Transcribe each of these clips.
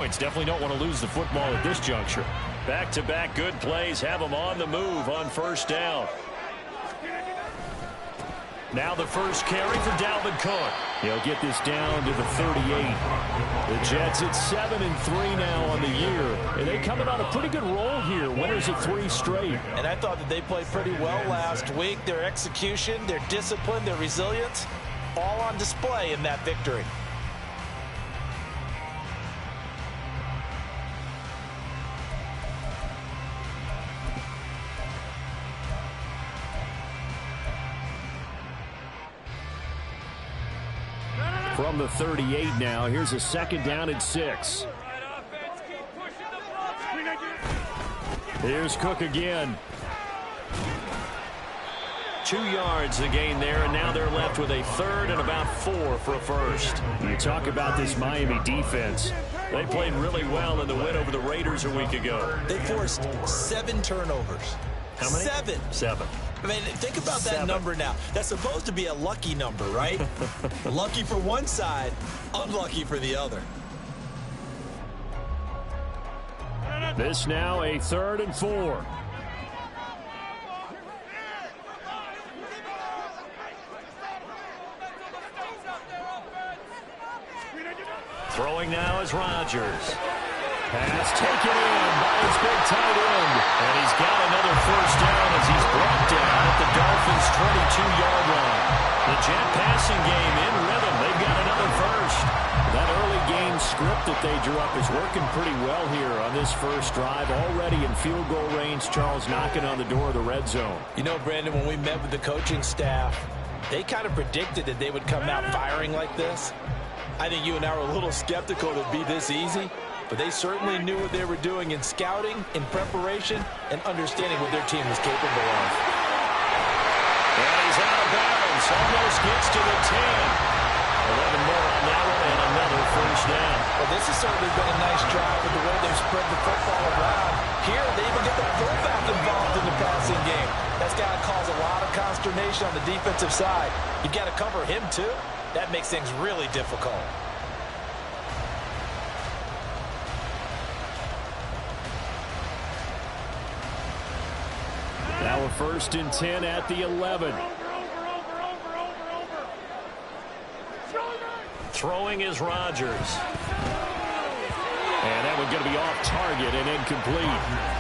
Definitely don't want to lose the football at this juncture. Back-to-back good plays have them on the move on first down. Now the first carry for Dalvin Cook. He'll get this down to the 38. The Jets at 7-3 now on the year. And they coming on a pretty good roll here. Winners of 3 straight. And I thought that they played pretty well last week. Their execution, their discipline, their resilience, all on display in that victory. From the 38 now, here's a 2nd down and 6. Here's Cook again. 2 yards the gain there, and now they're left with a 3rd and about 4 for a first. You talk about this Miami defense. They played really well in the win over the Raiders a week ago. They forced 7 turnovers. How many? 7. I mean, think about that number now. That's supposed to be a lucky number, right? Lucky for one side, unlucky for the other. This now a 3rd and 4. Throwing now is Rodgers. Pass taken in by his big tight end. And he's got another first down as he's brought down at the Dolphins' 22-yard line. The Jet passing game in rhythm. They've got another first. That early game script that they drew up is working pretty well here on this first drive. Already in field goal range, Charles knocking on the door of the red zone. You know, Brandon, when we met with the coaching staff, they kind of predicted that they would come out firing like this. I think you and I were a little skeptical that it'd be this easy. But they certainly knew what they were doing in scouting, in preparation, and understanding what their team was capable of. And he's out of bounds. Almost gets to the 10. 11 more on that one, and another first down. Well, this has certainly been a nice drive with the way they've spread the football around. Here, they even get the fullback involved in the passing game. That's got to cause a lot of consternation on the defensive side. You've got to cover him, too. That makes things really difficult. Now a 1st and 10 at the 11. Throwing is Rodgers. And that one's going to be off target and incomplete.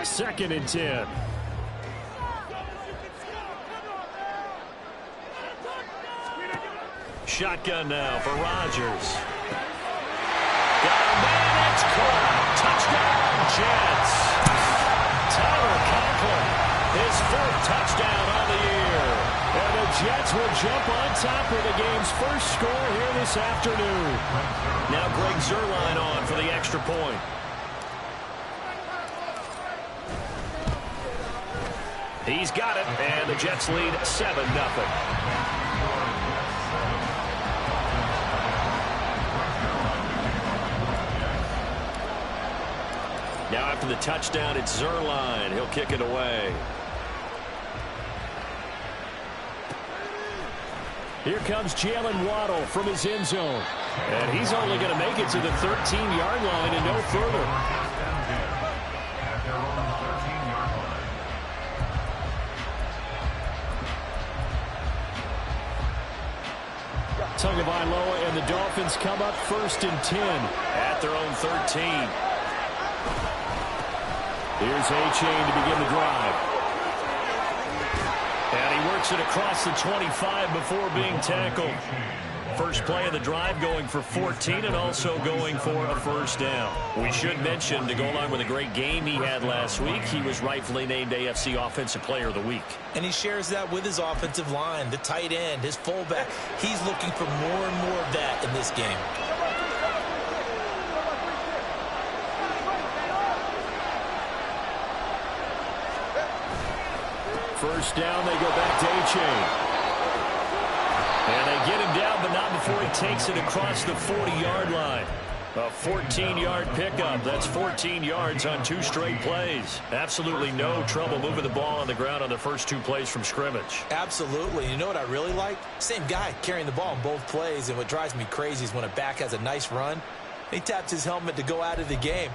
Second and 10. Shotgun now for Rodgers. Got a man, it's caught. Touchdown, Jets. Tyler Conklin, his 4th touchdown on the year. And the Jets will jump on top of the game's first score here this afternoon. Now Greg Zuerlein on for the extra point. He's got it, and the Jets lead 7-0. Now after the touchdown, it's Zuerlein. He'll kick it away. Here comes Jalen Waddle from his end zone. And he's only going to make it to the 13-yard line and no further. Tagovailoa and the Dolphins come up 1st and 10 at their own 13. Here's A-Chain to begin the drive. And he works it across the 25 before being tackled. First play of the drive going for 14 and also going for a first down. We should mention, to go along with a great game he had last week, he was rightfully named AFC Offensive Player of the Week. And he shares that with his offensive line, the tight end, his fullback. He's looking for more and more of that in this game. First down, they go back to A-Chain. And they get him down, but not before he takes it across the 40-yard line. A 14-yard pickup. That's 14 yards on 2 straight plays. Absolutely no trouble moving the ball on the ground on the first 2 plays from scrimmage. Absolutely. You know what I really like? Same guy carrying the ball in both plays, and what drives me crazy is when a back has a nice run, he taps his helmet to go out of the game.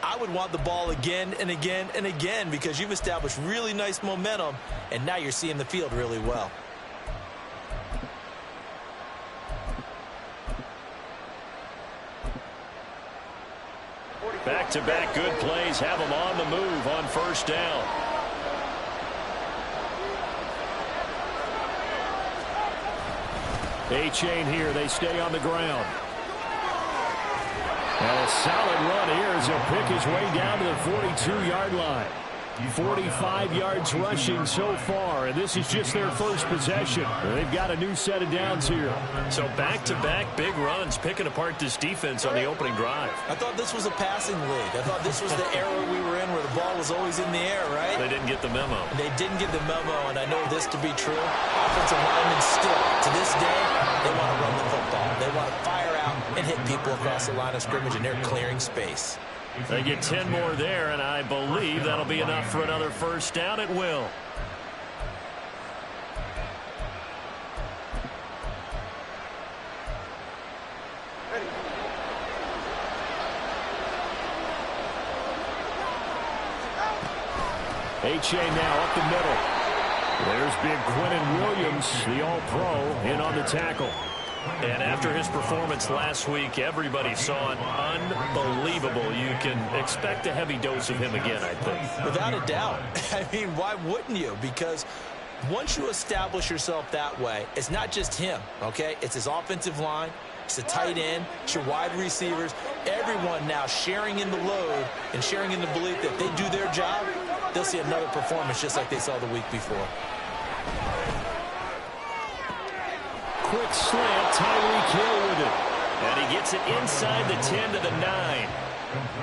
I would want the ball again and again and again because you've established really nice momentum, and now you're seeing the field really well. Back-to-back good plays have them on the move on first down. A-Chain here. They stay on the ground. And a solid run here as he'll pick his way down to the 42-yard line. 45 yards rushing so far, and this is just their first possession. They've got a new set of downs here. So back-to-back big runs, picking apart this defense on the opening drive. I thought this was a passing league. I thought this was the era we were in where the ball was always in the air, right? They didn't get the memo. They didn't get the memo, and I know this to be true. Offensive linemen still, to this day, they want to run the football. They want to fire out and hit people across the line of scrimmage, and they're clearing space. They get 10 more there, and I believe that'll be enough for another first down. It will. A-Chain now up the middle. There's big Quinnen Williams, the All-Pro, in on the tackle. And after his performance last week, everybody saw it unbelievable. You can expect a heavy dose of him again, I think. Without a doubt. I mean, why wouldn't you? Because once you establish yourself that way, it's not just him, okay? It's his offensive line. It's the tight end. It's your wide receivers. Everyone now sharing in the load and sharing in the belief that if they do their job, they'll see another performance just like they saw the week before. Quick slant, Tyreek Hill with it. And he gets it inside the 10 to the 9.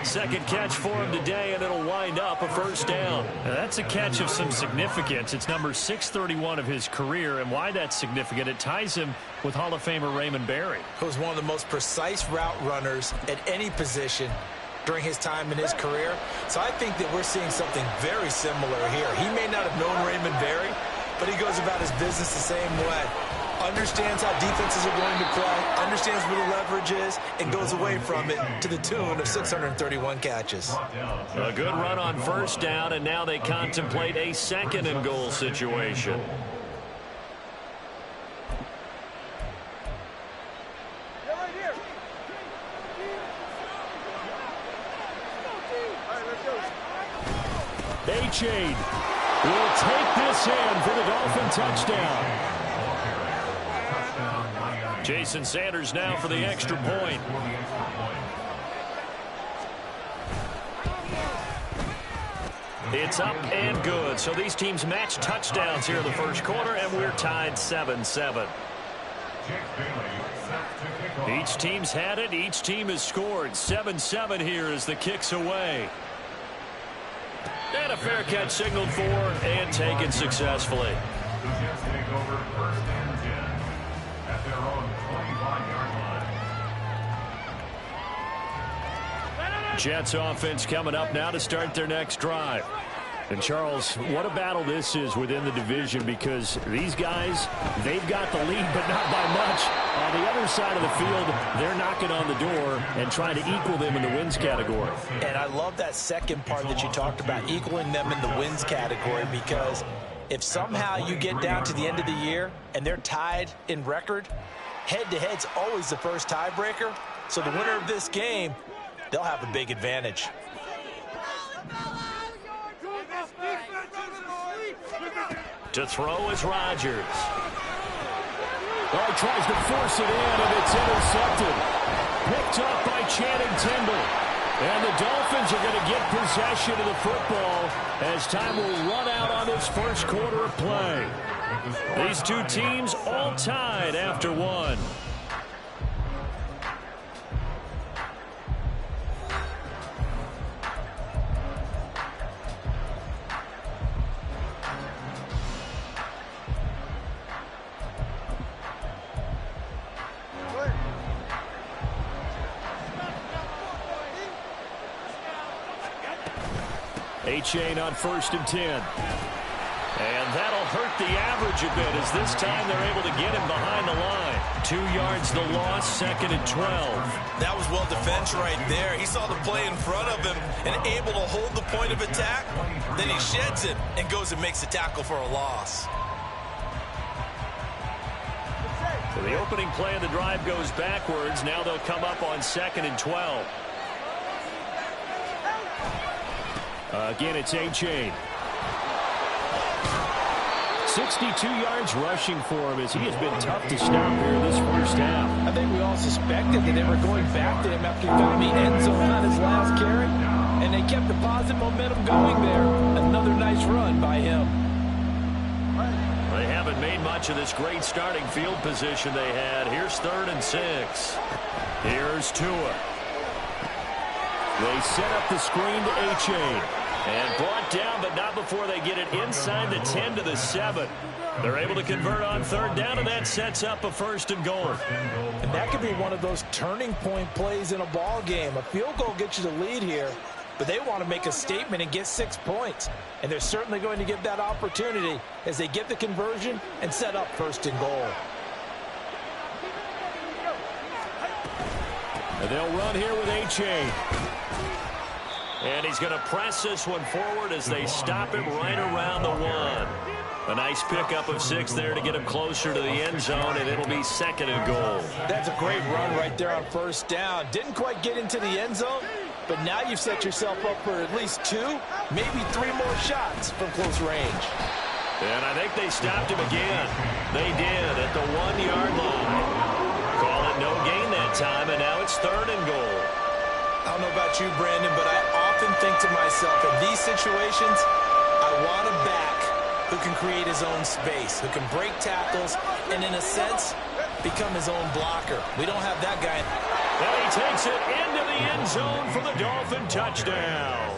Second catch for him today, and it'll wind up a first down. Now, that's a catch of some significance. It's number 631 of his career, and why that's significant, it ties him with Hall of Famer Raymond Berry. Who was one of the most precise route runners at any position during his time in his career. So I think that we're seeing something very similar here. He may not have known Raymond Berry, but he goes about his business the same way. Understands how defenses are going to play, understands where the leverage is, and goes away from it to the tune of 631 catches. A good run on first down, and now they contemplate a second and goal situation. A-Chain will take this in for the Dolphin touchdown. Jason Sanders now for the extra point. It's up and good. So these teams match touchdowns here in the first quarter, and we're tied 7-7. Each team's had it. Each team has scored. 7-7 here as the kick's away. And a fair catch signaled for and taken successfully. Jets offense coming up now to start their next drive. And, Charles, what a battle this is within the division, because these guys, they've got the lead, but not by much. On the other side of the field, they're knocking on the door and trying to equal them in the wins category. And I love that second part that you talked about, equaling them in the wins category, because if somehow you get down to the end of the year and they're tied in record, head-to-head's always the first tiebreaker. So the winner of this game, they'll have a big advantage. To throw is Rodgers. Oh, he tries to force it in, and it's intercepted. Picked up by Channing Tindall. And the Dolphins are going to get possession of the football as time will run out on this first quarter of play. These two teams all tied after one. A-Chain on 1st and 10. And that'll hurt the average a bit as this time they're able to get him behind the line. 2 yards the loss, 2nd and 12. That was well defense right there. He saw the play in front of him and able to hold the point of attack. Then he sheds it and goes and makes a tackle for a loss. So the opening play of the drive goes backwards. Now they'll come up on 2nd and 12. Again, it's A-Chain. 62 yards rushing for him as he has been tough to stop here this first half. I think we all suspected that they were going back to him after he found the end zone on his last carry, and they kept the positive momentum going there. Another nice run by him. They haven't made much of this great starting field position they had. Here's 3rd and 6. Here's Tua. They set up the screen to A-Chain. And brought down, but not before they get it inside the 10 to the 7. They're able to convert on 3rd down, and that sets up a 1st and goal. And that could be one of those turning point plays in a ball game. A field goal gets you the lead here, but they want to make a statement and get 6 points. And they're certainly going to get that opportunity as they get the conversion and set up 1st and goal. And they'll run here with A-Chain. And he's going to press this one forward as they stop him right around the 1. A nice pickup of 6 there to get him closer to the end zone, and it'll be 2nd and goal. That's a great run right there on 1st down. Didn't quite get into the end zone, but now you've set yourself up for at least 2, maybe 3 more shots from close range. And I think they stopped him again. They did at the 1-yard line. Call it no gain that time, and now it's 3rd and goal. I don't know about you, Brandon, but I often think to myself, in these situations, I want a back who can create his own space, who can break tackles, and in a sense, become his own blocker. We don't have that guy. And he takes it into the end zone for the Dolphin touchdown.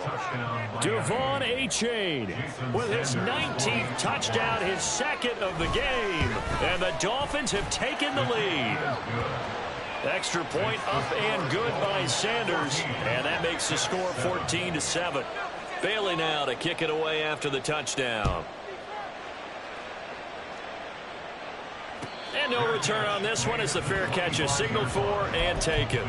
Devon A-Chain with his 19th touchdown, his 2nd of the game. And the Dolphins have taken the lead. Extra point up and good by Sanders, and that makes the score 14-7. Bailey now to kick it away after the touchdown. And no return on this one as the fair catch is signaled for and taken.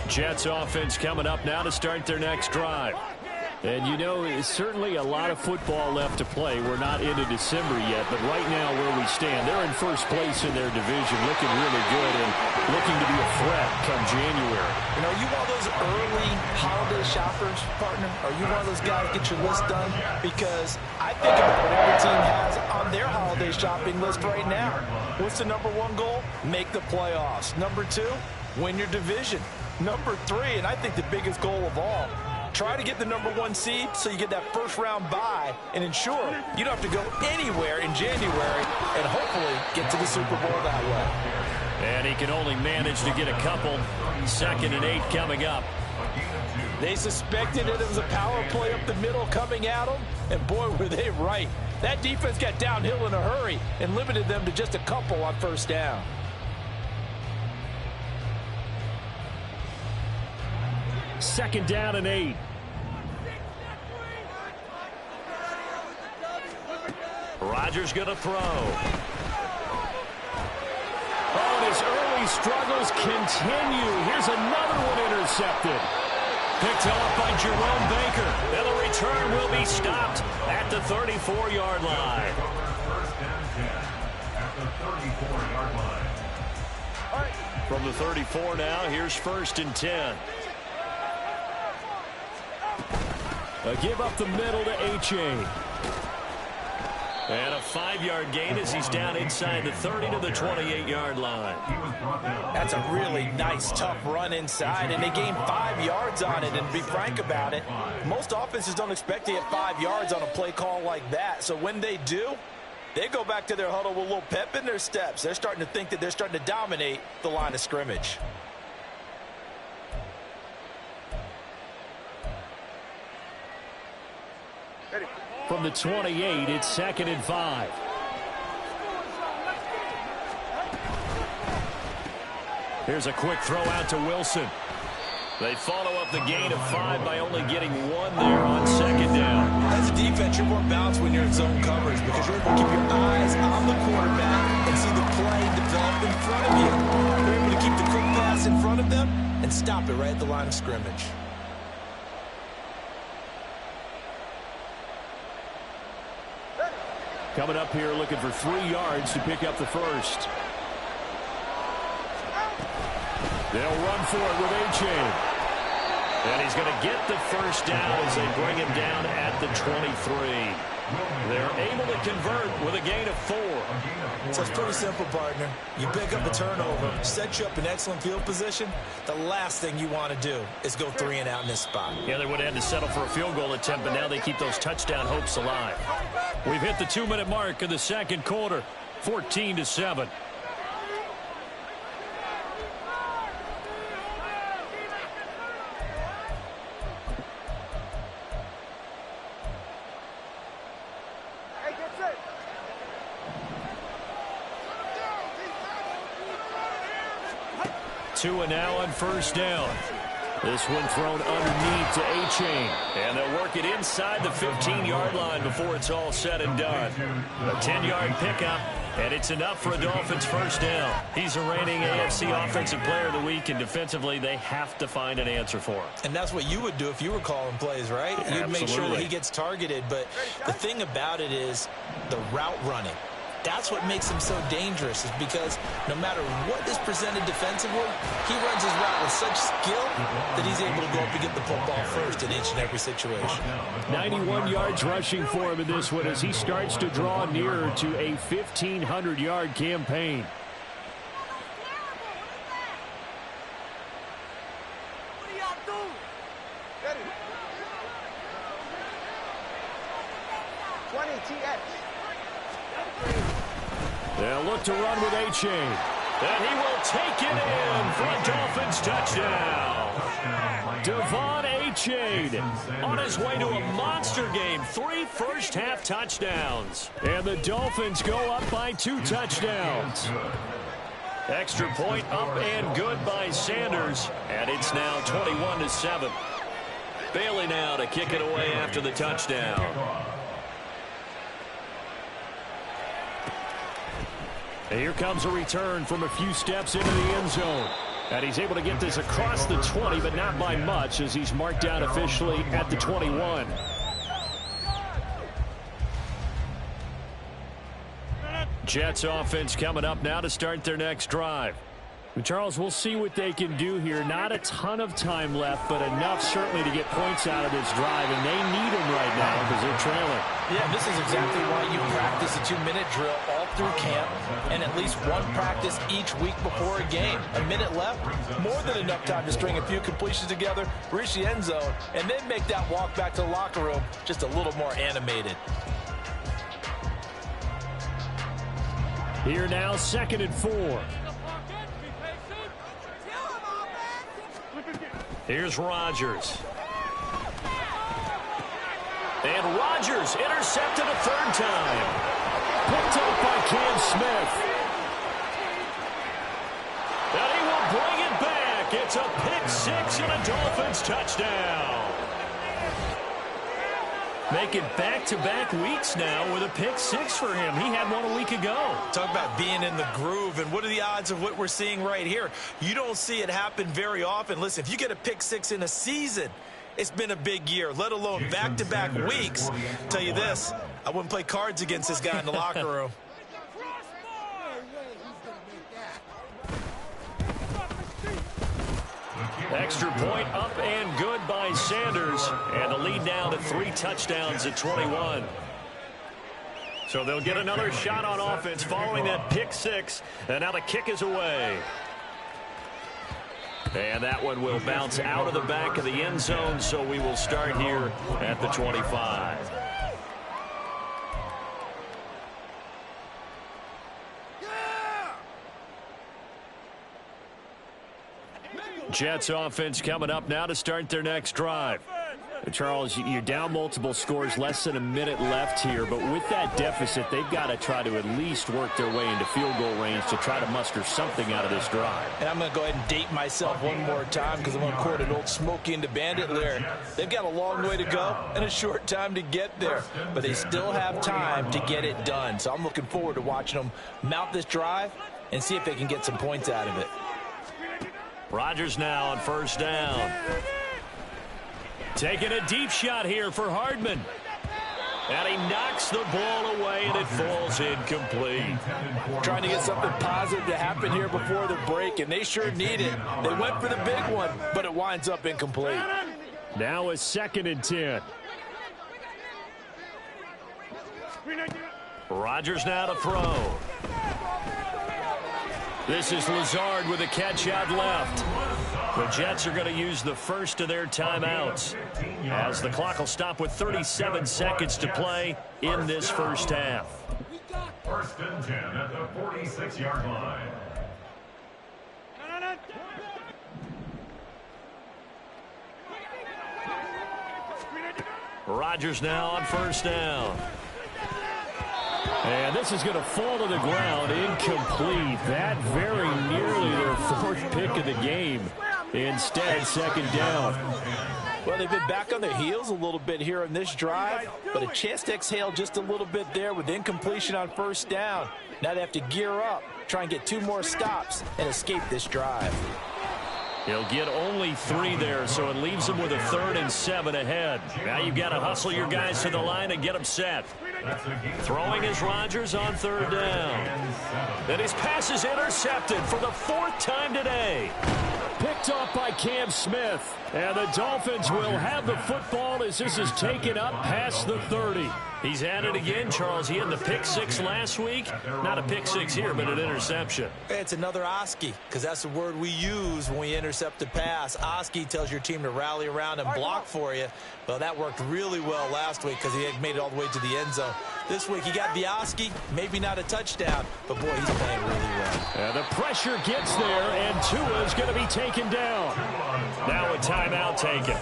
Jets offense coming up now to start their next drive. And you know, it's certainly a lot of football left to play. We're not into December yet, but right now where we stand, they're in first place in their division, looking really good and looking to be a threat come January. You know, you one of those early holiday shoppers, partner? Are you one of those guys get your list done? Because I think about what every team has on their holiday shopping list right now. What's the #1 goal? Make the playoffs. #2, win your division. #3, and I think the biggest goal of all, try to get the #1 seed so you get that first-round bye and ensure you don't have to go anywhere in January and hopefully get to the Super Bowl that way. And he can only manage to get a couple. 2nd and 8 coming up. They suspected it was a power play up the middle coming at them, and boy, were they right. That defense got downhill in a hurry and limited them to just a couple on 1st down. Second down and 8. Rodgers going to throw. Oh, and his early struggles continue. Here's another one intercepted. Picked off by Jerome Baker. And the return will be stopped at the 34-yard line. From the 34 now, here's 1st and 10. A give up the middle to A-Chain. And a 5-yard gain as he's down inside the 30 to the 28-yard line. That's a really nice, tough run inside, and they gained 5 yards on it. And to be frank about it, most offenses don't expect to get 5 yards on a play call like that. So when they do, they go back to their huddle with a little pep in their steps. They're starting to think that they're starting to dominate the line of scrimmage. From the 28, it's 2nd and 5. Here's a quick throw out to Wilson. They follow up the gain of 5 by only getting 1 there on 2nd down. As a defense, you're more balanced when you're in zone coverage because you're able to keep your eyes on the quarterback and see the play develop in front of you. You're able to keep the quick pass in front of them and stop it right at the line of scrimmage. Coming up here looking for 3 yards to pick up the first. They'll run for it with A-Chain. And he's going to get the first down as they bring him down at the 23. They're able to convert with a gain of 4. So it's pretty simple, partner. You pick up a turnover, set you up in excellent field position. The last thing you want to do is go 3 and out in this spot. Yeah, they would have had to settle for a field goal attempt, but now they keep those touchdown hopes alive. We've hit the 2-minute mark of the second quarter, 14-7. Two and now on first down. This one thrown underneath to A-Chain. And they'll work it inside the 15-yard line before it's all said and done. A 10-yard pickup, and it's enough for a Dolphins first down. He's a reigning AFC Offensive Player of the Week, and defensively they have to find an answer for him. And that's what you would do if you were calling plays, right? Yeah, you'd make sure that he gets targeted. But the thing about it is the route running. That's what makes him so dangerous, is because no matter what is presented defensively, he runs his route with such skill that he's able to go up and get the football first in each and every situation. 91 yards rushing for him in this one as he starts to draw nearer to a 1,500-yard campaign. They'll look to run with A-Chain. And he will take it in for a Dolphins touchdown. Devon A-Chain on his way to a monster game. 3 first-half touchdowns. And the Dolphins go up by 2 touchdowns. Extra point up and good by Sanders. And it's now 21-7. Bailey now to kick it away after the touchdown. And here comes a return from a few steps into the end zone. And he's able to get this across the 20, but not by much, as he's marked down officially at the 21. Jets offense coming up now to start their next drive. Charles, we'll see what they can do here. Not a ton of time left, but enough certainly to get points out of this drive, and they need them right now because they're trailing. Yeah, this is exactly why you practice a 2-minute drill all through camp and at least one practice each week before a game. A minute left, more than enough time to string a few completions together, reach the end zone, and then make that walk back to the locker room just a little more animated. Here now, 2nd and 4. Here's Rodgers. And Rodgers intercepted a 3rd time. Picked up by Cam Smith. And he will bring it back. It's a pick 6 and a Dolphins touchdown. Making back-to-back weeks now with a pick 6 for him. He had one a week ago. Talk about being in the groove, and what are the odds of what we're seeing right here? You don't see it happen very often. Listen, if you get a pick 6 in a season, it's been a big year, let alone back-to-back weeks. I'll tell you this, I wouldn't play cards against this guy in the locker room. Extra point up and good by Sanders. And the lead now to 3 touchdowns at 21. So they'll get another shot on offense following that pick 6. And now the kick is away. And that one will bounce out of the back of the end zone. So we will start here at the 25. Jets offense coming up now to start their next drive. Charles, you're down multiple scores, less than a minute left here, but with that deficit, they've got to try to at least work their way into field goal range to try to muster something out of this drive. And I'm going to go ahead and date myself one more time because I'm going to quote an old Smokey and the Bandit lyric. They've got a long way to go and a short time to get there, but they still have time to get it done. So I'm looking forward to watching them mount this drive and see if they can get some points out of it. Rodgers now on first down. Taking a deep shot here for Hardman. And he knocks the ball away, and it falls incomplete. Trying to get something positive to happen here before the break, and they sure need it. They went for the big one, but it winds up incomplete. Now a 2nd and 10. Rodgers now to throw. This is Lazard with a catch out left. The Jets are going to use the first of their timeouts as the clock will stop with 37 seconds to play in this first half. 1st and 10 at the 46-yard line. Rodgers now on first down. And this is going to fall to the ground, incomplete. That very nearly their 4th pick of the game. Instead, 2nd down. Well, they've been back on their heels a little bit here in this drive, but a chance to exhale just a little bit there with incompletion on first down. Now they have to gear up, try and get 2 more stops, and escape this drive. He'll get only 3 there, so it leaves him with a 3rd and 7 ahead. Now you've got to hustle your guys to the line and get them set. Throwing is Rodgers on 3rd down. And his pass is intercepted for the 4th time today. Picked off by Cam Smith. And the Dolphins will have the football as this is taken up past the 30. He's at it again, Charles. He had the pick 6 last week. Not a pick 6 here, but an interception. It's another Oski, because that's the word we use when we intercept a pass. Oski tells your team to rally around and block for you. Well, that worked really well last week because he had made it all the way to the end zone. This week he got the Oski, maybe not a touchdown, but boy, he's playing really well. And the pressure gets there, and Tua is going to be taken down. Now a timeout taken.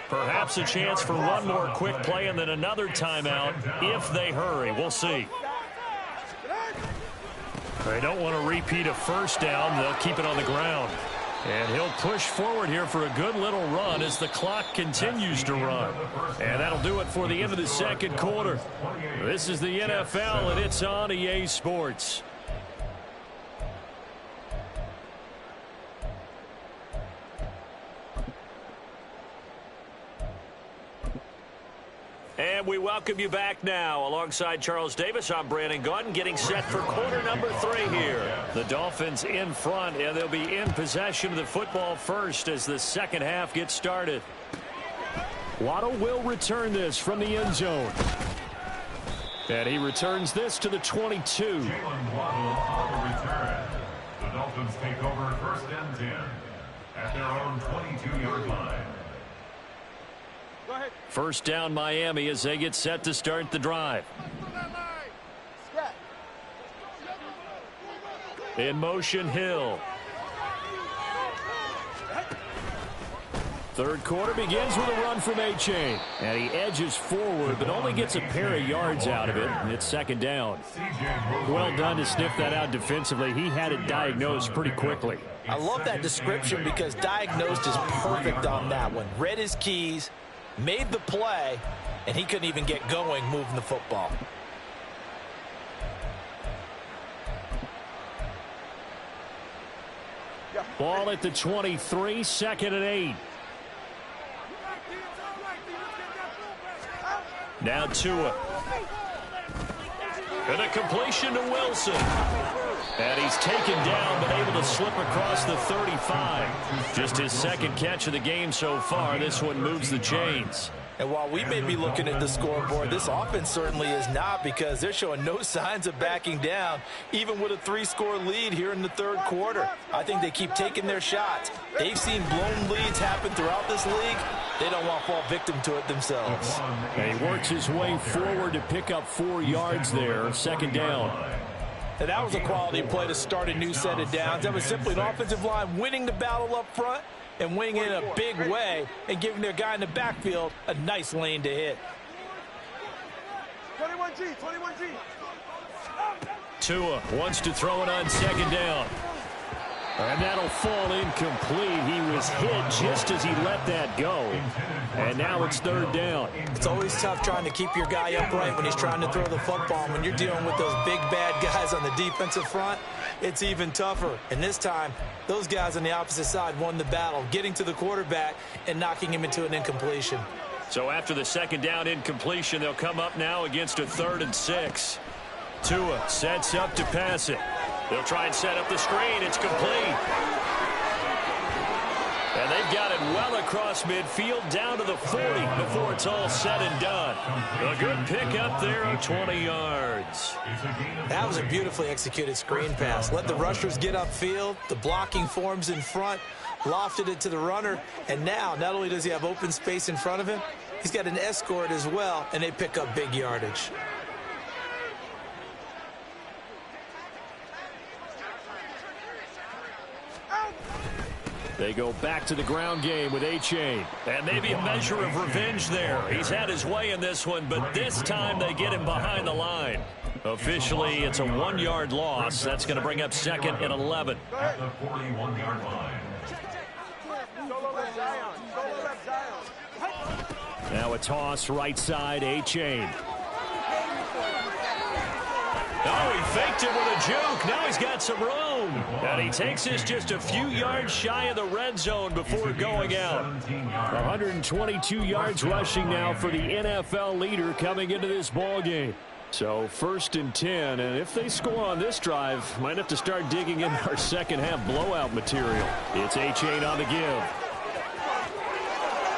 Perhaps a chance for one more quick play and then another timeout if they hurry. We'll see. They don't want to repeat a first down. They'll keep it on the ground. And he'll push forward here for a good little run as the clock continues to run. And that'll do it for the end of the 2nd quarter. This is the NFL, and it's on EA Sports. And we welcome you back now. Alongside Charles Davis, I'm Brandon Gaudin, getting set for quarter number 3 here. The Dolphins in front, and they'll be in possession of the football first as the 2nd half gets started. Waddle will return this from the end zone. And he returns this to the 22. Jalen Waddle on the return. The Dolphins take over 1st and 10 at their own 22-yard line. First down Miami as they get set to start the drive. In motion, Hill. 3rd quarter begins with a run from A-Chain. And he edges forward, but only gets a pair of yards out of it. And it's 2nd down. Well done to sniff that out defensively. He had it diagnosed pretty quickly. I love that description because diagnosed is perfect on that one. Read his keys, made the play, and he couldn't even get going moving the football. Ball at the 23, 2nd and 8. Now Tua. And a completion to Wilson. And he's taken down, but able to slip across the 35. Just his 2nd catch of the game so far. This one moves the chains. And while we may be looking at the scoreboard, this offense certainly is not, because they're showing no signs of backing down, even with a 3-score lead here in the 3rd quarter. I think they keep taking their shots. They've seen blown leads happen throughout this league. They don't want to fall victim to it themselves. And he works his way forward to pick up 4 yards there. 2nd down. And that was a quality play to start a new set of downs. That was simply an offensive line winning the battle up front and winning in a big way and giving their guy in the backfield a nice lane to hit. 21G. Tua wants to throw it on second down. And that'll fall incomplete. He was hit just as he let that go. And now it's third down. It's always tough trying to keep your guy upright when he's trying to throw the football. When you're dealing with those big, bad guys on the defensive front, it's even tougher. And this time, those guys on the opposite side won the battle, getting to the quarterback and knocking him into an incompletion. So after the second down incompletion, they'll come up now against a 3rd and 6. Tua sets up to pass it. They'll try and set up the screen. It's complete. And they've got it well across midfield down to the 40 before it's all said and done. A good pick up there of 20 yards. That was a beautifully executed screen pass. Let the rushers get upfield. The blocking forms in front. Lofted it to the runner. And now, not only does he have open space in front of him, he's got an escort as well, and they pick up big yardage. They go back to the ground game with A-Chain. And maybe a measure of revenge there. He's had his way in this one, but this time they get him behind the line. Officially, it's a 1-yard loss. That's going to bring up 2nd and 11. At the 41-yard line. Now a toss right side, A-Chain. Oh, he faked it with a juke. Now he's got some room. And he takes this just a few yards shy of the red zone before going out. 122 yards rushing now for the NFL leader coming into this ball game. So 1st and 10, and if they score on this drive, might have to start digging in our second half blowout material. It's A-Chain on the give.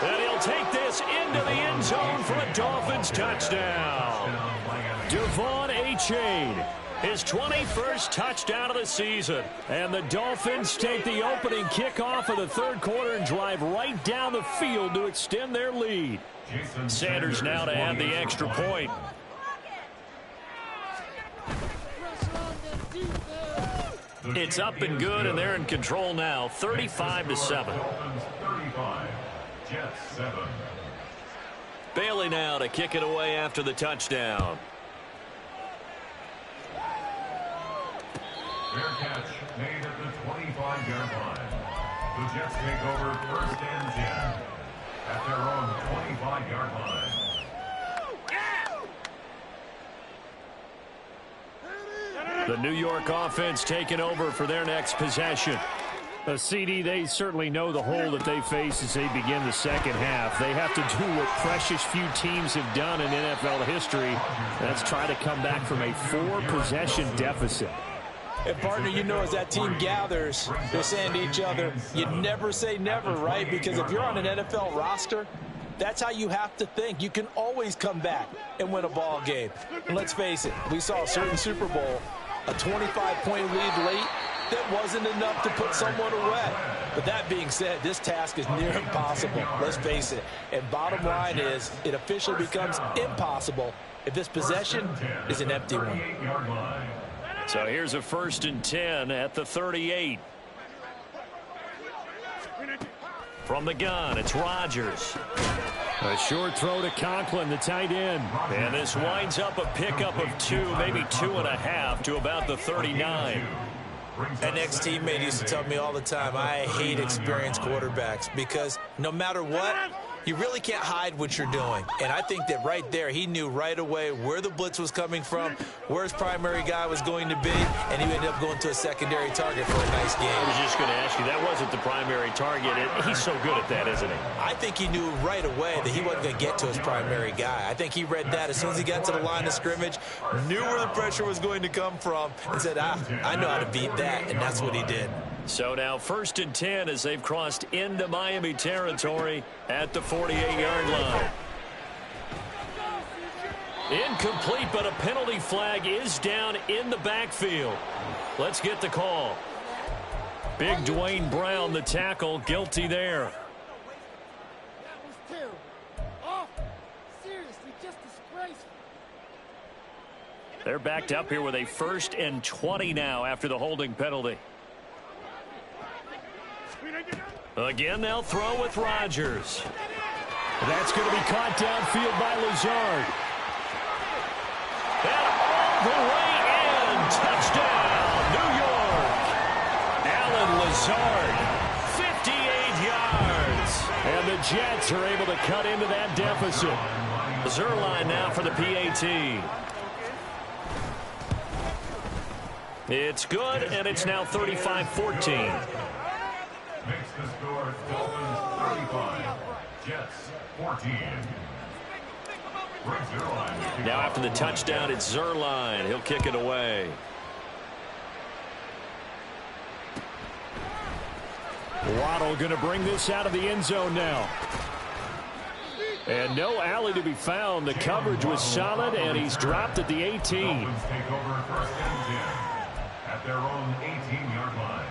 And he'll take this into the end zone for a Dolphins touchdown. Devon A-Chain, his 21st touchdown of the season. And the Dolphins take the opening kickoff of the 3rd quarter and drive right down the field to extend their lead. Sanders now to add the extra point. It's up and good, and they're in control now, 35-7. Bailey now to kick it away after the touchdown. Fair catch made at the 25-yard line. The Jets take over 1st and 10 at their own 25-yard line. The New York offense taking over for their next possession. CD, they certainly know the hole that they face as they begin the second half. They have to do what precious few teams have done in NFL history. That's try to come back from a 4-possession deficit. And, partner, you know, as that team gathers, they're saying to each other, you never say never, right? Because if you're on an NFL roster, that's how you have to think. You can always come back and win a ball game. And let's face it, we saw a certain Super Bowl, a 25-point lead late, that wasn't enough to put someone away. But that being said, this task is near impossible. Let's face it. And bottom line is, it officially becomes impossible if this possession is an empty one. So here's a 1st and 10 at the 38. From the gun, it's Rodgers. A short throw to Conklin, the tight end. And this winds up a pickup of 2, maybe 2.5 to about the 39. An ex-teammate used to tell me all the time, I hate experienced quarterbacks because no matter what, you really can't hide what you're doing. And I think that right there, he knew right away where the blitz was coming from, where his primary guy was going to be, and he ended up going to a secondary target for a nice game. I was just going to ask you, that wasn't the primary target. He's so good at that, isn't he? I think he knew right away that he wasn't going to get to his primary guy. I think he read that as soon as he got to the line of scrimmage, knew where the pressure was going to come from, and said, I know how to beat that, and that's what he did. So now 1st and 10 as they've crossed into Miami territory at the 48-yard line. Incomplete, but a penalty flag is down in the backfield. Let's get the call. Big Dwayne Brown, the tackle, guilty there. That was terrible. Awful. Seriously, just disgraceful. They're backed up here with a 1st and 20 now after the holding penalty. Again, they'll throw with Rodgers. That's going to be caught downfield by Lazard. And all the way in. Touchdown, New York. Alan Lazard, 58 yards. And the Jets are able to cut into that deficit. Zerline now for the PAT. It's good, and it's now 35-14. Makes the score Dolphins 35, Jets 14. Now after the touchdown, it's Zerline. He'll kick it away. Waddle going to bring this out of the end zone now. And no alley to be found. The coverage was solid, and he's dropped at the 18. Dolphins take over first and 10 at their own 18-yard line.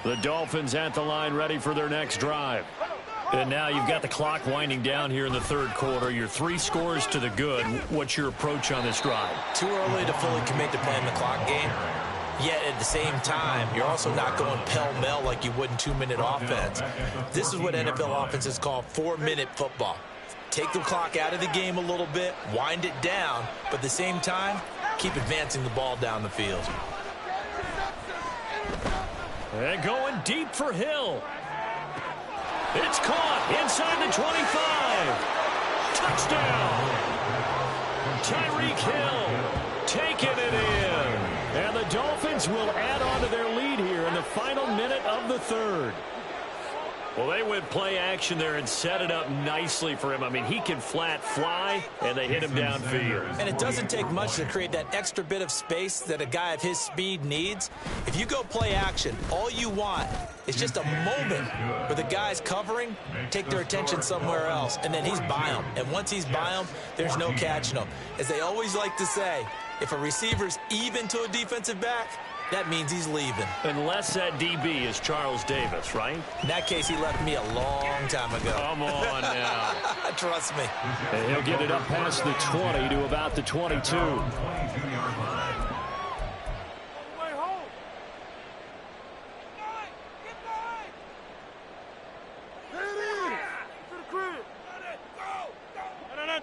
The Dolphins at the line, ready for their next drive. And now you've got the clock winding down here in the third quarter. You're 3 scores to the good. What's your approach on this drive? Too early to fully commit to playing the clock game. Yet at the same time, you're also not going pell-mell like you would in 2-minute offense. This is what NFL offenses call 4-minute football. Take the clock out of the game a little bit, wind it down, but at the same time, keep advancing the ball down the field. And going deep for Hill. It's caught inside the 25. Touchdown. Tyreek Hill taking it in. And the Dolphins will add on to their lead here in the final minute of the third. Well, they went play action there and set it up nicely for him. I mean, he can flat fly, and they hit him downfield. And it doesn't take much to create that extra bit of space that a guy of his speed needs. If you go play action, all you want is just a moment where the guy's covering, take their attention somewhere else, and then he's by him. And once he's by him, there's no catching him. As they always like to say, if a receiver's even to a defensive back, that means he's leaving. Unless that DB is Charles Davis, right? In that case, he left me a long time ago. Come on now. Trust me. And he'll get it up past the 20 to about the 22.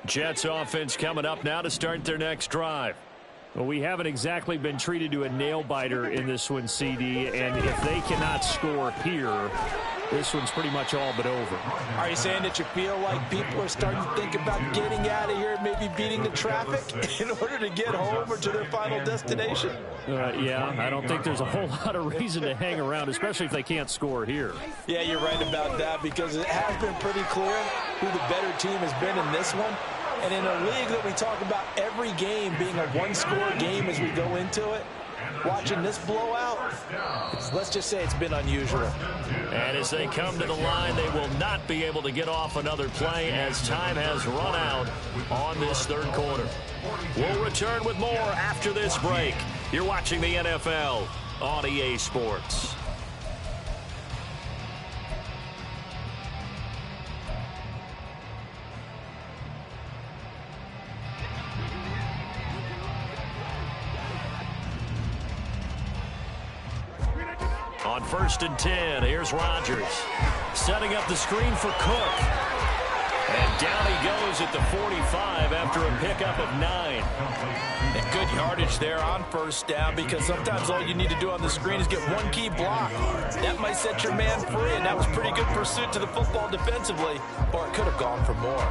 Jets offense coming up now to start their next drive. Well, we haven't exactly been treated to a nail-biter in this one, CD, and if they cannot score here, this one's pretty much all but over. Are you saying that you feel like people are starting to think about getting out of here and maybe beating the traffic in order to get home or to their final destination? Yeah, I don't think there's a whole lot of reason to hang around, especially if they can't score here. Yeah, you're right about that, because it has been pretty clear who the better team has been in this one. And in a league that we talk about every game being a one-score game as we go into it, watching this blowout, let's just say it's been unusual. And as they come to the line, they will not be able to get off another play as time has run out on this third quarter. We'll return with more after this break. You're watching the NFL on EA Sports. On 1st and 10, here's Rodgers. Setting up the screen for Cook. And down he goes at the 45 after a pickup of 9. And good yardage there on first down, because sometimes all you need to do on the screen is get one key block. That might set your man free, and that was pretty good pursuit to the football defensively, or it could have gone for more.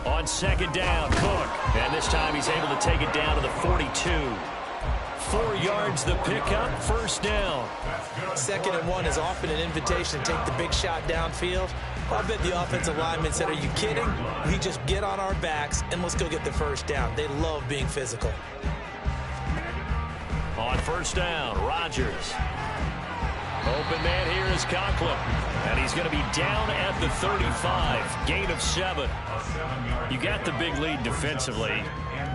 On 2nd down, Cook. And this time he's able to take it down to the 42. 4 yards the pickup, 1st down. 2nd and 1 is often an invitation to take the big shot downfield. I bet the offensive lineman said, are you kidding? We just get on our backs and let's go get the 1st down. They love being physical. On 1st down, Rodgers. Open man here is Conklin. And he's going to be down at the 35. Gain of 7. You got the big lead defensively.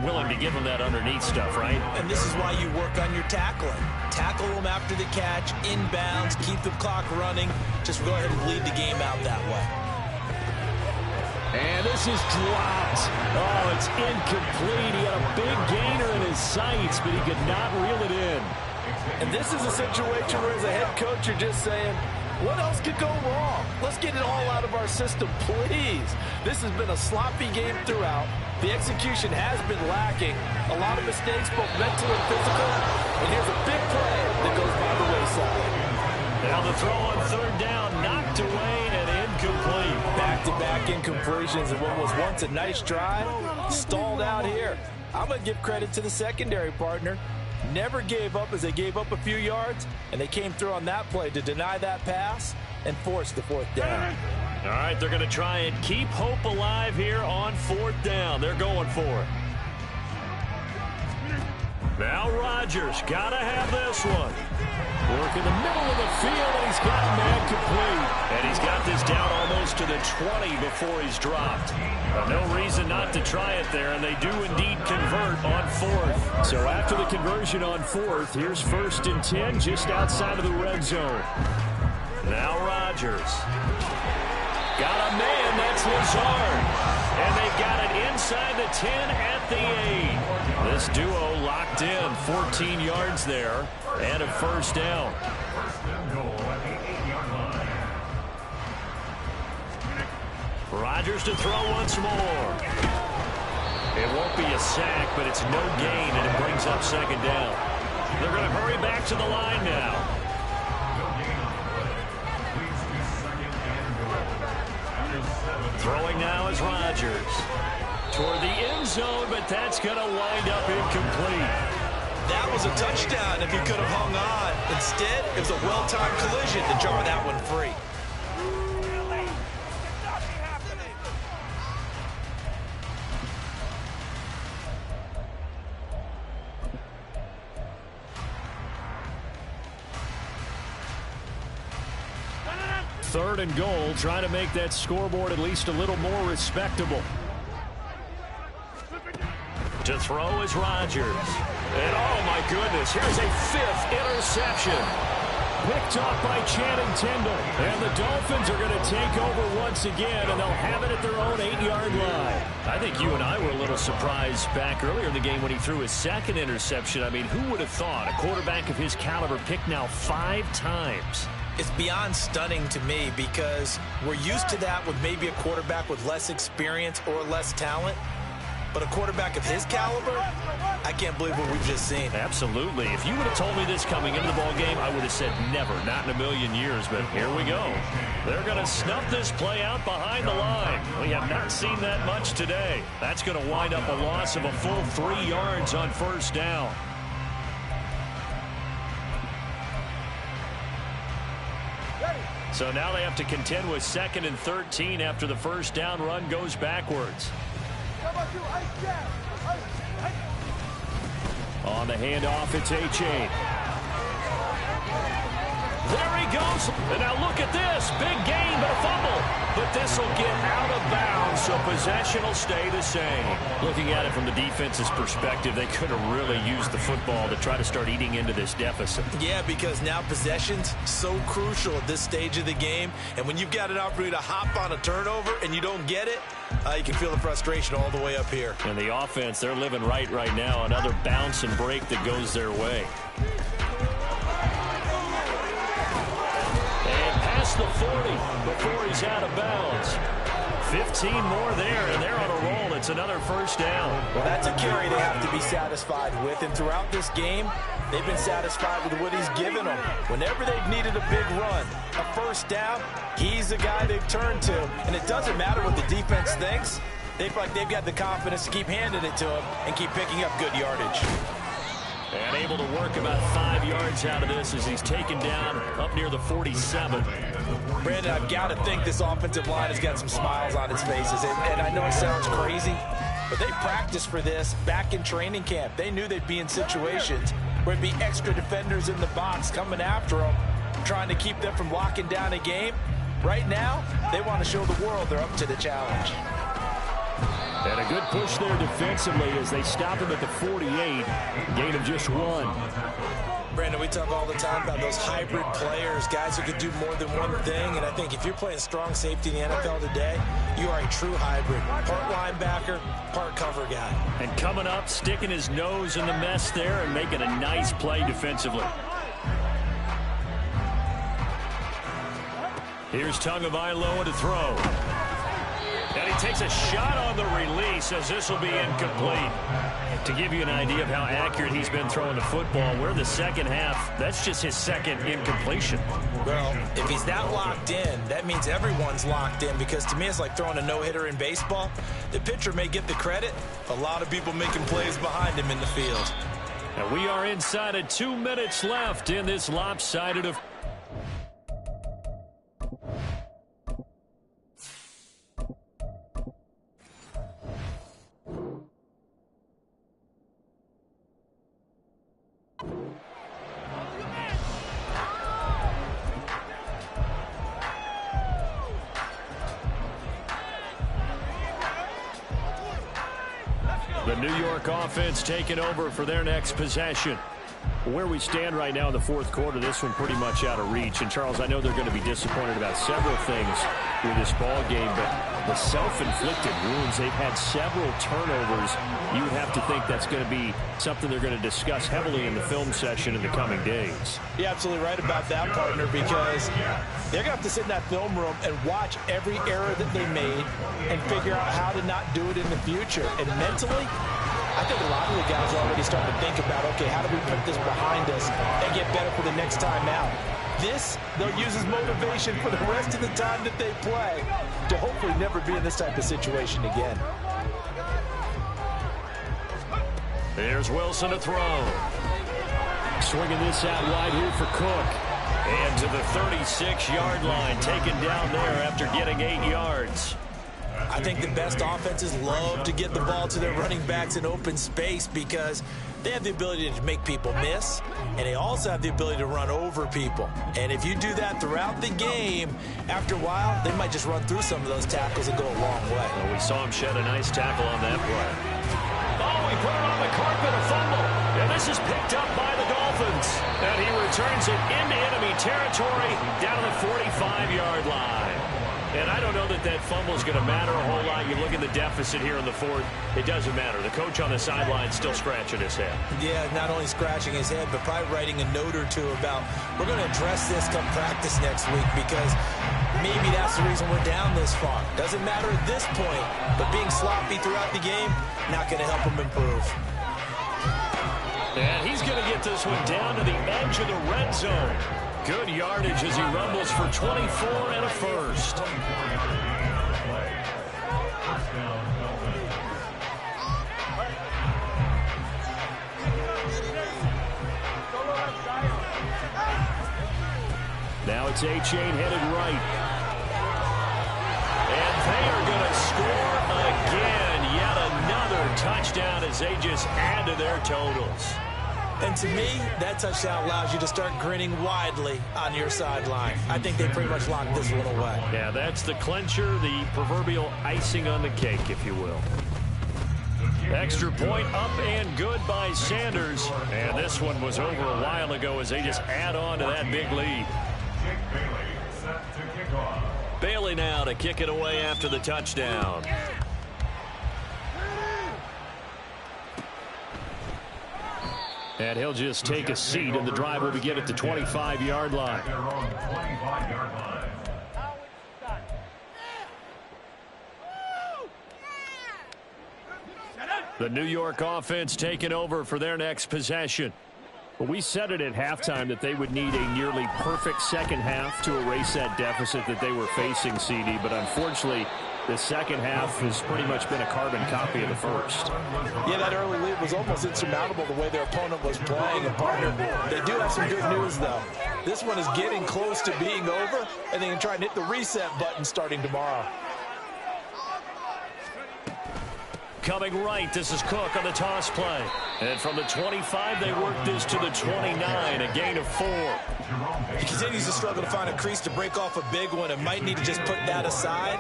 Willing to give him that underneath stuff, right? And this is why you work on your tackling. Tackle them after the catch, inbounds, keep the clock running. Just go ahead and lead the game out that way. And this is dropped. Oh, it's incomplete. He had a big gainer in his sights, but he could not reel it in. And this is a situation where as a head coach, you're just saying, What else could go wrong? Let's get it all out of our system, please. This has been a sloppy game throughout. The execution has been lacking. A lot of mistakes, both mental and physical. And here's a big play that goes by the wayside. Now the throw on third down, knocked away and incomplete. Back-to-back incompletions, and what was once a nice drive stalled out here. I'm going to give credit to the secondary partner. Never gave up as they gave up a few yards, and they came through on that play to deny that pass and force the fourth down. All right, they're going to try and keep hope alive here on fourth down. They're going for it. Now Rodgers got to have this one. Work in the middle of the field, and he's got a man complete. And he's got this down almost to the 20 before he's dropped. No reason not to try it there, and they do indeed convert on fourth. So after the conversion on fourth, here's 1st and 10 just outside of the red zone. Now Rodgers. Got a man, that's Lazard. And they've got it inside the 10 at the 8. This duo locked in, 14 yards there, and a first down. Rodgers to throw once more. It won't be a sack, but it's no gain, and it brings up second down. They're going to hurry back to the line now. Throwing now is Rodgers. Toward the end zone, but that's going to wind up incomplete. That was a touchdown if he could have hung on. Instead, it was a well-timed collision to jar that one free. Third and goal, trying to make that scoreboard at least a little more respectable. To throw is Rodgers. And oh my goodness, here's a 5th interception. Picked off by Channing Tindall. And the Dolphins are going to take over once again, and they'll have it at their own 8-yard line. I think you and I were a little surprised back earlier in the game when he threw his 2nd interception. I mean, who would have thought a quarterback of his caliber picked now 5 times? It's beyond stunning to me because we're used to that with maybe a quarterback with less experience or less talent. But a quarterback of his caliber, I can't believe what we've just seen. Absolutely. If you would have told me this coming into the ball game, I would have said never, not in a million years. But here we go. They're going to snuff this play out behind the line. We have not seen that much today. That's going to wind up a loss of a full 3 yards on first down. So now they have to contend with 2nd and 13 after the first down run goes backwards. On the handoff, it's A-Chain. There he goes. And now look at this. Big gain, but a fumble. But this will get out of bounds, so possession will stay the same. Looking at it from the defense's perspective, they could have really used the football to try to start eating into this deficit. Yeah, because now possession's so crucial at this stage of the game. And when you've got an opportunity to hop on a turnover and you don't get it, you can feel the frustration all the way up here. And the offense, they're living right now. Another bounce and break that goes their way. The 40 before he's out of bounds. 15 more there, and they're on a roll. It's another first down. Well, that's a carry they have to be satisfied with, and throughout this game, they've been satisfied with what he's given them. Whenever they've needed a big run, a first down, he's the guy they've turned to, and it doesn't matter what the defense thinks. They feel like they've got the confidence to keep handing it to him and keep picking up good yardage. And able to work about 5 yards out of this as he's taken down up near the 47. Brandon, I've got to think this offensive line has got some smiles on its faces. And I know it sounds crazy, but they practiced for this back in training camp. They knew they'd be in situations where it'd be extra defenders in the box coming after them, trying to keep them from locking down a game. Right now, they want to show the world they're up to the challenge. And a good push there defensively as they stop him at the 48. Gain of just 1. Brandon, we talk all the time about those hybrid players, guys who can do more than one thing. And I think if you're playing strong safety in the NFL today, you are a true hybrid. Part linebacker, part cover guy. And coming up, sticking his nose in the mess there and making a nice play defensively. Here's Tagovailoa to throw. And he takes a shot on the release as this will be incomplete. To give you an idea of how accurate he's been throwing the football, we're in the second half. That's just his second incompletion. Well, if he's that locked in, that means everyone's locked in, because to me it's like throwing a no-hitter in baseball. The pitcher may get the credit. A lot of people making plays behind him in the field. And we are inside of 2 minutes left in this lopsided of... The New York offense taking over for their next possession. Where we stand right now in the fourth quarter, this one pretty much out of reach. And, Charles, I know they're going to be disappointed about several things with this ball game, but the self-inflicted wounds, they've had several turnovers. You would have to think that's going to be something they're going to discuss heavily in the film session in the coming days. You're absolutely right about that, partner, because they're going to have to sit in that film room and watch every error that they made and figure out how to not do it in the future. And mentally, I think a lot of the guys are already starting to think about, okay, how do we put this behind us and get better for the next time out? This, they'll use as motivation for the rest of the time that they play to hopefully never be in this type of situation again. There's Wilson to throw. Swinging this out wide here for Cook. And to the 36-yard line, taken down there after getting 8 yards. I think the best offenses love to get the ball to their running backs in open space because they have the ability to make people miss, and they also have the ability to run over people. And if you do that throughout the game, after a while, they might just run through some of those tackles and go a long way. Well, we saw him shed a nice tackle on that play. Oh, he put it on the carpet, a fumble. And this is picked up by the Dolphins. And he returns it into enemy territory down to the 45-yard line. And I don't know that that fumble is going to matter a whole lot. You look at the deficit here in the fourth, it doesn't matter. The coach on the sideline still scratching his head. Yeah, not only scratching his head, but probably writing a note or two about, we're going to address this come practice next week because maybe that's the reason we're down this far. Doesn't matter at this point, but being sloppy throughout the game, not going to help him improve. And he's going to get this one down to the edge of the red zone. Good yardage as he rumbles for 24 and a first. Now it's A-Chain headed right. And they are going to score again. Yet another touchdown as they just add to their totals. And to me, that touchdown allows you to start grinning widely on your sideline. I think they pretty much locked this one away. Yeah, that's the clincher, the proverbial icing on the cake, if you will. Extra point up and good by Sanders. And this one was over a while ago as they just add on to that big lead. Bailey now to kick it away after the touchdown. And he'll just take a seat, and the drive will begin at the 25-yard line. The New York offense taking over for their next possession. Well, we said it at halftime that they would need a nearly perfect second half to erase that deficit that they were facing, CD, but unfortunately, the second half has pretty much been a carbon copy of the first. Yeah, that early lead was almost insurmountable the way their opponent was playing. And partner, they do have some good news, though. This one is getting close to being over, and they can try and hit the reset button starting tomorrow. Coming right, this is Cook on the toss play. And from the 25, they work this to the 29, a gain of 4. He continues to struggle to find a crease to break off a big one and might need to just put that aside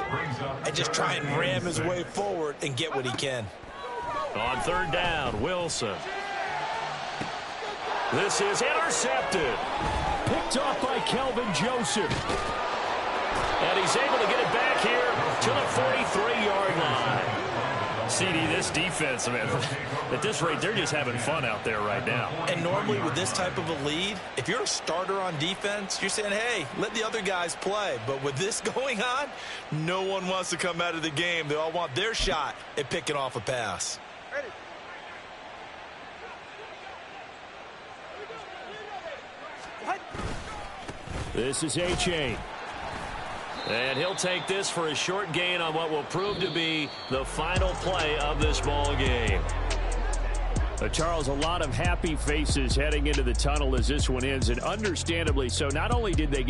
and just try and ram his way forward and get what he can. On third down, Wilson. This is intercepted. Picked off by Kelvin Joseph. And he's able to get it back here to the 43-yard line. CD, this defense, man, at this rate, they're just having fun out there right now. And normally with this type of a lead, if you're a starter on defense, you're saying, hey, let the other guys play. But with this going on, no one wants to come out of the game. They all want their shot at picking off a pass. This is A-Chain. And he'll take this for a short gain on what will prove to be the final play of this ball game. Charles, a lot of happy faces heading into the tunnel as this one ends, and understandably so. Not only did they